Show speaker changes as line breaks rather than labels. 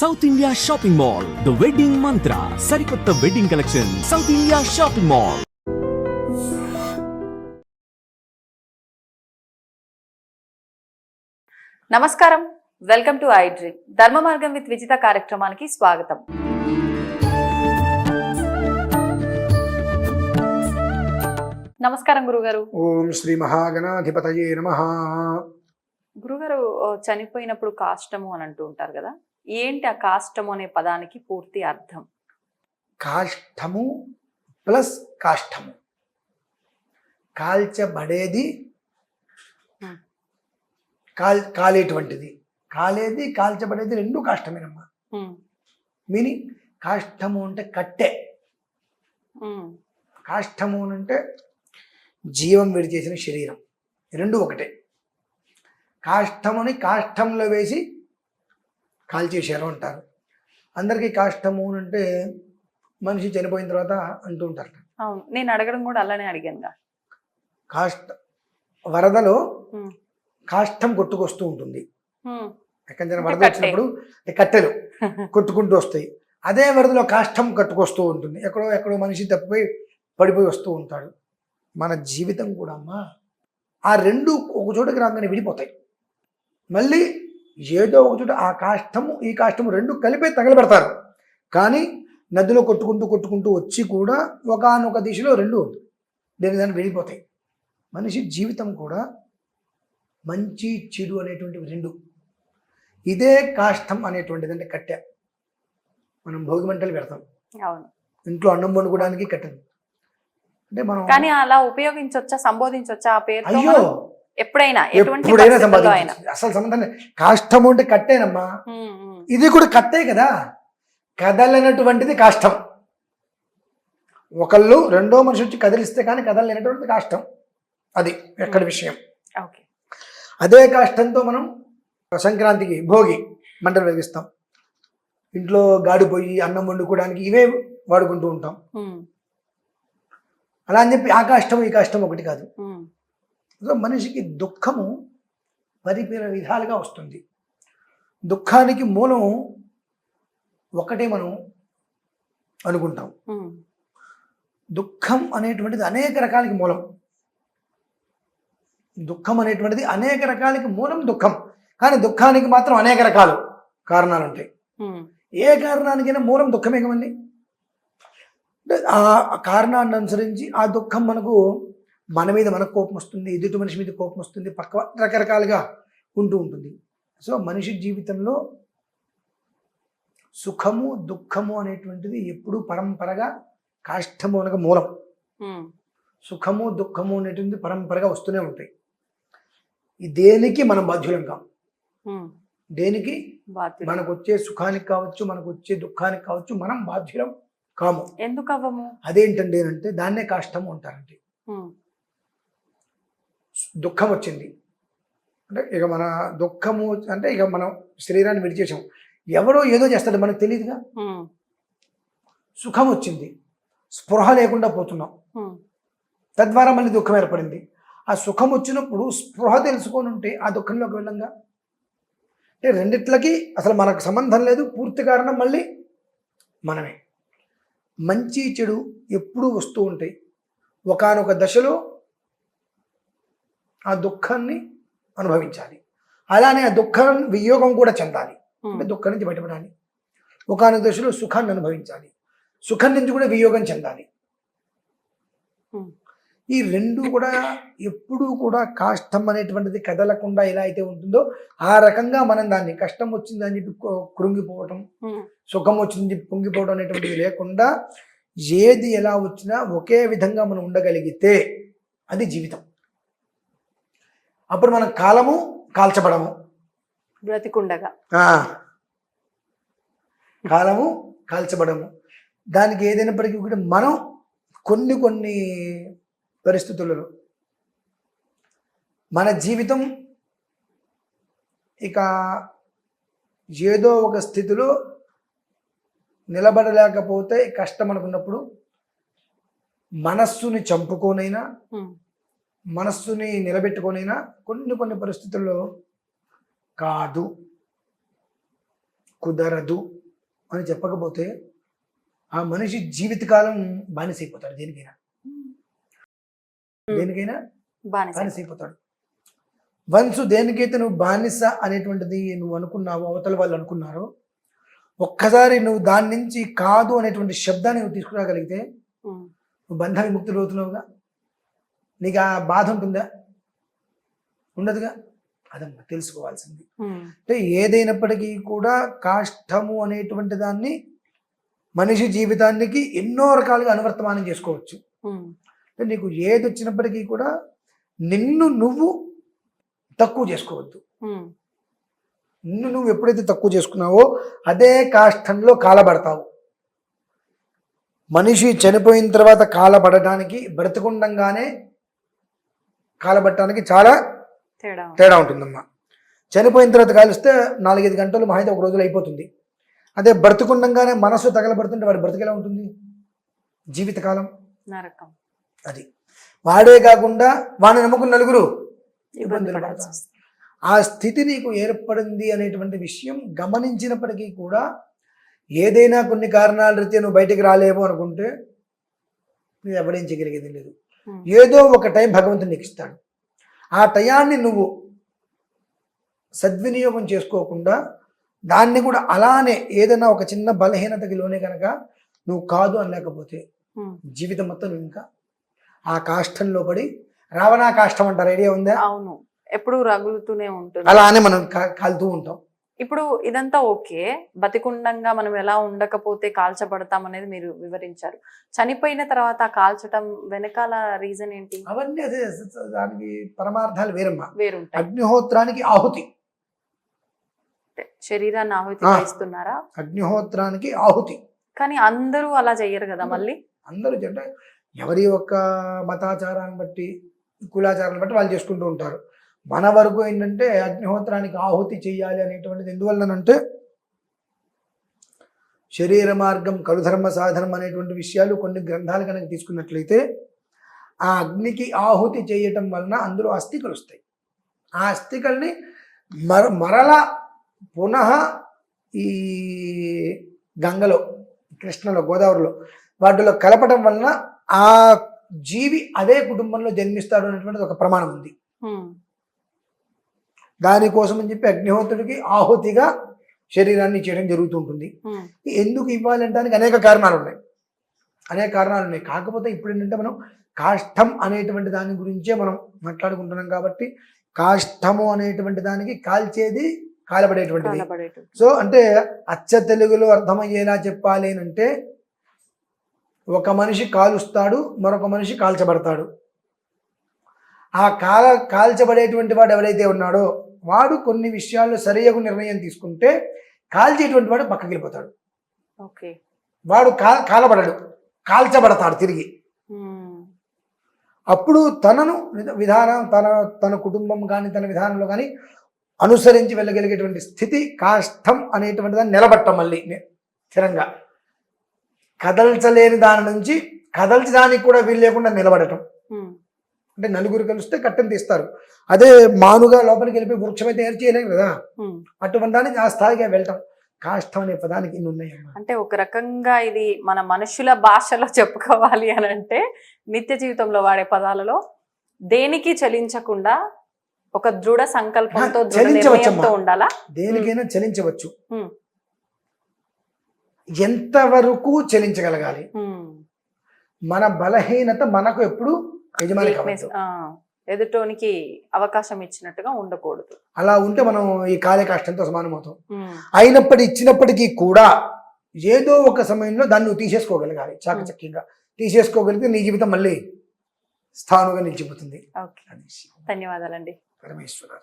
South India shopping mall, the wedding మంత్ర, సరికొత్త wedding collection, south India shopping mall.
నమస్కారం, welcome to I dream. ధర్మ మార్గం with Vijitha కార్యక్రమానికి స్వాగతం. నమస్కారం గురుగారు.
ఓం శ్రీ మహాగణాధిపతయే నమః.
గురుగారు, చనిపోయినప్పుడు కాష్టము అని అంటూ ఉంటారు కదా, ఏంటి ఆ కాష్టము అనే పదానికి పూర్తి అర్థం?
కాష్టము ప్లస్ కాష్టము, కాల్చబడేది, కాలేటువంటిది, కాలేది కాల్చబడేది రెండు కాష్టమేనమ్మా. మీనింగ్ కాష్టము అంటే కట్టె, కాష్టము అంటే జీవం విడిచేసిన శరీరం, రెండు ఒకటే. కాష్టముని కాష్టంలో వేసి కాల్చేశారు అంటారు. అందరికీ కాష్టము అంటే మనిషి చనిపోయిన తర్వాత అంటూ ఉంటారు.
అవును, నేను అడగడం కూడా అలానే అడిగాను.
వరదలో కాష్టం కొట్టుకొస్తూ ఉంటుంది. ఎక్కడ వరద వచ్చినప్పుడు కట్టెలు కొట్టుకుంటూ వస్తాయి. అదే వరదలో కాష్టం కట్టుకొస్తూ ఉంటుంది. ఎక్కడో ఎక్కడో మనిషి తప్పిపోయి పడిపోయి వస్తూ ఉంటాడు. మన జీవితం కూడా అమ్మా ఆ రెండు ఒక చోటకి రాగానే విడిపోతాయి. మళ్ళీ ఏదో ఒక చోట ఆ కాష్టము ఈ కాష్టము రెండు కలిపే తగలబెడతారు. కానీ నదిలో కొట్టుకుంటూ కొట్టుకుంటూ వచ్చి కూడా ఒకానొక దిశలో రెండు దాన్ని విడిపోతాయి. మనిషి జీవితం కూడా మంచి చెడు అనేటువంటివి రెండు. ఇదే కాష్టం అనేటువంటిది, అంటే కట్టె. మనం భోగి మంటలు పెడతాం, ఇంట్లో అన్నం వండుకోవడానికి కట్టెలు. అంటే మనం
కానీ అలా ఉపయోగించొచ్చా, సంబోధించొచ్చా ఆ పేరు?
అయ్యో,
ఎప్పుడైనా
సంబంధించి అసలు సంబంధం. కాష్టము అంటే కట్టేనమ్మా. ఇది కూడా కట్టే కదా, కదలనటువంటిది కాష్టం. ఒకళ్ళు రెండో మనిషి వచ్చి కదిలిస్తే కానీ కదలలేనటువంటిది కాష్టం. అది ఎక్కడ విషయం. అదే కాష్టంతో మనం సంక్రాంతికి భోగి మంటలు వెలిగిస్తాం. ఇంట్లో గాడిపోయి అన్నం వండుకోవడానికి ఇవే వాడుకుంటూ ఉంటాం. అలా అని చెప్పి ఆ కాష్టం ఈ కాష్టం ఒకటి కాదు. మనిషికి దుఃఖము పరిపేర విధాలుగా వస్తుంది. దుఃఖానికి మూలం ఒకటే మనం అనుకుంటాం. దుఃఖం అనేటువంటిది అనేక రకాలకి మూలం. దుఃఖం అనేటువంటిది అనేక రకాలకి మూలం దుఃఖం. కానీ దుఃఖానికి మాత్రం అనేక రకాలు కారణాలు ఉంటాయి. ఏ కారణానికైనా మూలం దుఃఖమే కదండి. ఆ కారణాన్ని అనుసరించి ఆ దుఃఖం మనకు, మన మీద మనకు కోపం వస్తుంది, ఎదుటి మనిషి మీద కోపం వస్తుంది, పక్క రకరకాలుగా ఉంటూ ఉంటుంది. సో మనిషి జీవితంలో సుఖము దుఃఖము అనేటువంటిది ఎప్పుడూ పరంపరగా కాష్టము అనగా మూలం. సుఖము దుఃఖము అనేటువంటిది పరంపరగా వస్తూనే ఉంటాయి. దేనికి మనం బాధ్యులం కాం. దేనికి మనకు వచ్చే సుఖానికి కావచ్చు, మనకు వచ్చే దుఃఖానికి కావచ్చు, మనం బాధ్యులం కాము.
ఎందుకు అవ్వము?
అదేంటండి అంటే దాన్నే కాష్టము అంటారండి. దుఃఖం వచ్చింది అంటే ఇక మన దుఃఖము అంటే ఇక మనం శరీరాన్ని విడిచేసాం. ఎవరో ఏదో చేస్తాడు, మనకు తెలియదుగా. సుఖం వచ్చింది, స్పృహ లేకుండా పోతున్నాం, తద్వారా మళ్ళీ దుఃఖం ఏర్పడింది. ఆ సుఖం వచ్చినప్పుడు స్పృహ తెలుసుకొని ఉంటే ఆ దుఃఖంలోకి వెళ్ళంగా. అంటే రెండిట్లకి అసలు మనకు సంబంధం లేదు. పూర్తి కారణం మళ్ళీ మనమే. మంచి చెడు ఎప్పుడూ వస్తూ ఉంటాయి. ఒకానొక దశలో ఆ దుఃఖాన్ని అనుభవించాలి. అలానే ఆ దుఃఖం వియోగం కూడా చెందాలి, అంటే దుఃఖం నుంచి బయటపడాలి. ఒకానొక దశలో సుఖాన్ని అనుభవించాలి, సుఖం నుంచి కూడా వియోగం చెందాలి. ఈ రెండు కూడా ఎప్పుడూ కూడా కాష్టం అనేటువంటిది కదలకుండా ఎలా అయితే ఉంటుందో ఆ రకంగా మనం దాన్ని కష్టం వచ్చిందని చెప్పి కృంగిపోవటం, సుఖం వచ్చిందని చెప్పి కుంగిపోవడం అనేటువంటిది లేకుండా ఏది ఎలా వచ్చినా ఒకే విధంగా మనం ఉండగలిగితే అది జీవితం. అప్పుడు మనం కాలము కాల్చబడము,
బ్రతికుండగా
కాలము కాల్చబడము. దానికి ఏదైనప్పటికీ కూడా మనం కొన్ని పరిస్థితులలో మన జీవితం ఇక ఏదో ఒక స్థితిలో నిలబడలేకపోతే కష్టం అనుకున్నప్పుడు మనస్సుని చంపుకోనైనా మనస్సుని నిలబెట్టుకోనైనా కొన్ని పరిస్థితుల్లో కాదు, కుదరదు అని చెప్పకపోతే ఆ మనిషి జీవితకాలం బానిసైపోతాడు. దేనికైనా
బానిస.
బానిసైపోతాడు. వన్స్ దేనికైతే నువ్వు బానిస అనేటువంటిది నువ్వు అనుకున్నావో, అవతల వాళ్ళు అనుకున్నారో, ఒక్కసారి నువ్వు దాని నుంచి కాదు అనేటువంటి శబ్దాన్ని నువ్వు తీసుకురాగలిగితే నువ్వు బంధ విముక్తులు అవుతున్నావుగా. నీకు ఆ బాధ ఉంటుందా? ఉండదుగా. అదమ్మా తెలుసుకోవాల్సింది. అంటే ఏదైనప్పటికీ కూడా కాష్టము అనేటువంటి దాన్ని మనిషి జీవితానికి ఎన్నో రకాలుగా అనువర్తమానం చేసుకోవచ్చు. అంటే నీకు ఏది వచ్చినప్పటికీ కూడా నిన్ను నువ్వు తక్కువ చేసుకోవద్దు. నిన్ను నువ్వు ఎప్పుడైతే తక్కువ చేసుకున్నావో అదే కాష్టంలో కాలబడతావు. మనిషి చనిపోయిన తర్వాత కాలబడటానికి, బ్రతికుండంగానే కాలబడటానికి చాలా తేడా ఉంటుందమ్మా. చనిపోయిన తర్వాత కాలిస్తే 4-5 గంటలు మహా అయితే ఒక రోజులో అయిపోతుంది. అదే బ్రతుకుండంగానే మనసు తగలబడుతుంటే వాడి బ్రతికెలా ఉంటుంది? జీవితకాలం నరకం. అది వాడే కాకుండా వాడిని నమ్ముకున్న నలుగురు ఇబ్బందులు పడతారు. ఆ స్థితి నీకు ఏర్పడింది అనేటువంటి విషయం గమనించినప్పటికీ కూడా ఏదైనా కొన్ని కారణాల రీత్యా నువ్వు బయటికి రాలేమో అనుకుంటే నువ్వు ఎవడేం చేయగలిగేది లేదు. ఏదో ఒక టైం భగవంతుడు నీకు ఇస్తాడు. ఆ టయాన్ని నువ్వు సద్వినియోగం చేసుకోకుండా దాన్ని కూడా అలానే ఏదైనా ఒక చిన్న బలహీనతకి లోనే కనుక నువ్వు కాదు అనలేకపోతే జీవితం మొత్తం నువ్వు ఇంకా ఆ కాష్టంలో పడి, రావణా కాష్టం అంటారు, ఐడియా ఉందా?
అవును, ఎప్పుడు రగులుతూనే ఉంటుంది.
అలానే మనం కాలుతూ ఉంటాం.
ఇప్పుడు ఇదంతా ఓకే, బతికుండంగా మనం ఎలా ఉండకపోతే కాల్చబడతాం అనేది మీరు వివరించారు. చనిపోయిన తర్వాత కాల్చటం వెనకాల రీజన్ ఏంటి?
అవన్నీ అదే, దానికి పరమార్థాలు వేరమ్మా.
వేరుంటాయి.
అగ్నిహోత్రానికి ఆహుతి,
శరీరాన్ని ఆహుతి ఇస్తున్నారా?
అగ్నిహోత్రానికి ఆహుతి.
కానీ అందరూ అలా చెయ్యరు కదా. మళ్ళీ అందరూ
అంటే ఎవరి యొక్క మతాచారాన్ని బట్టి, కులాచారాన్ని బట్టి వాళ్ళు చేసుకుంటూ ఉంటారు. మన వరకు ఏంటంటే అగ్నిహోత్రానికి ఆహుతి చెయ్యాలి అనేటువంటిది ఎందువల్లనంటే శరీర మార్గం కలుధర్మ సాధనం అనేటువంటి విషయాలు కొన్ని గ్రంథాలు కనుక తీసుకున్నట్లయితే ఆ అగ్నికి ఆహుతి చేయటం వలన అందులో అస్థికలు వస్తాయి. ఆ అస్థికల్ని మరలా పునః ఈ గంగలో, కృష్ణలో, గోదావరిలో వాటిలో కలపడం వలన ఆ జీవి అదే కుటుంబంలో జన్మిస్తాడు అనేటువంటిది ఒక ప్రమాణం ఉంది. దానికోసం అని చెప్పి అగ్నిహోత్రుడికి ఆహుతిగా శరీరాన్ని చేయడం జరుగుతుంటుంది. ఎందుకు ఇవ్వాలంటే దానికి అనేక కారణాలు ఉన్నాయి. కాకపోతే ఇప్పుడు ఏంటంటే మనం కాష్టం అనేటువంటి దాని గురించే మనం మాట్లాడుకుంటున్నాం కాబట్టి కాష్టము అనేటువంటి దానికి కాల్చేది కాలబడేటువంటిది. సో అంటే అచ్చ తెలుగులో అర్థమయ్యేలా చెప్పాలి అంటే ఒక మనిషి కాలుస్తాడు, మరొక మనిషి కాల్చబడతాడు. ఆ కాల్చబడేటువంటి వాడు ఎవరైతే ఉన్నాడో వాడు కొన్ని విషయాల్లో సరియగు నిర్ణయం తీసుకుంటే కాల్చేటువంటి వాడు పక్కకి వెళ్ళిపోతాడు. వాడు కాలబడడు, కాల్చబడతాడు తిరిగి. అప్పుడు తనను విధానం తన కుటుంబం కానీ తన విధానంలో కానీ అనుసరించి వెళ్ళగలిగేటువంటి స్థితి కాష్టం అనేటువంటి దాన్ని నిలబట్టం. మళ్ళీ స్థిరంగా కదల్చలేని దాని నుంచి కదల్చడానికి కూడా వీలు లేకుండా నిలబడటం. అంటే నలుగురు కలిస్తే కట్టెను తీస్తారు, అదే మానుగా లోపలికి వెళ్ళిపోయి వృక్షం అయితే ఏం చేయలేం కదా. అటువంటి దానికి ఆ స్థాయిగా వెళ్ళటం కాష్టం అనే పదానికి ఇన్ని ఉన్నాయి.
అంటే ఒక రకంగా ఇది మన మనుషుల భాషలో చెప్పుకోవాలి అని అంటే నిత్య జీవితంలో వాడే పదాలలో దేనికి చలించకుండా ఒక దృఢ సంకల్పంతో ఉండాలా.
దేనికైనా చలించవచ్చు, ఎంతవరకు చలించగలగాలి. మన బలహీనత మనకు ఎప్పుడు యజమాని కావచ్చు,
ఎదుటోనికి అవకాశం ఇచ్చినట్టుగా ఉండకూడదు.
అలా ఉంటే మనం ఈ కాలే కాష్టంతో సమానం అవుతాం. ఇచ్చినప్పటికీ కూడా ఏదో ఒక సమయంలో దాన్ని నువ్వు తీసేసుకోగలగాలి. చాకచక్యంగా తీసేసుకోగలిగితే నీ జీవితం మళ్ళీ స్థానంగా నిలిచిపోతుంది.
ధన్యవాదాలండి.
పరమేశ్వర.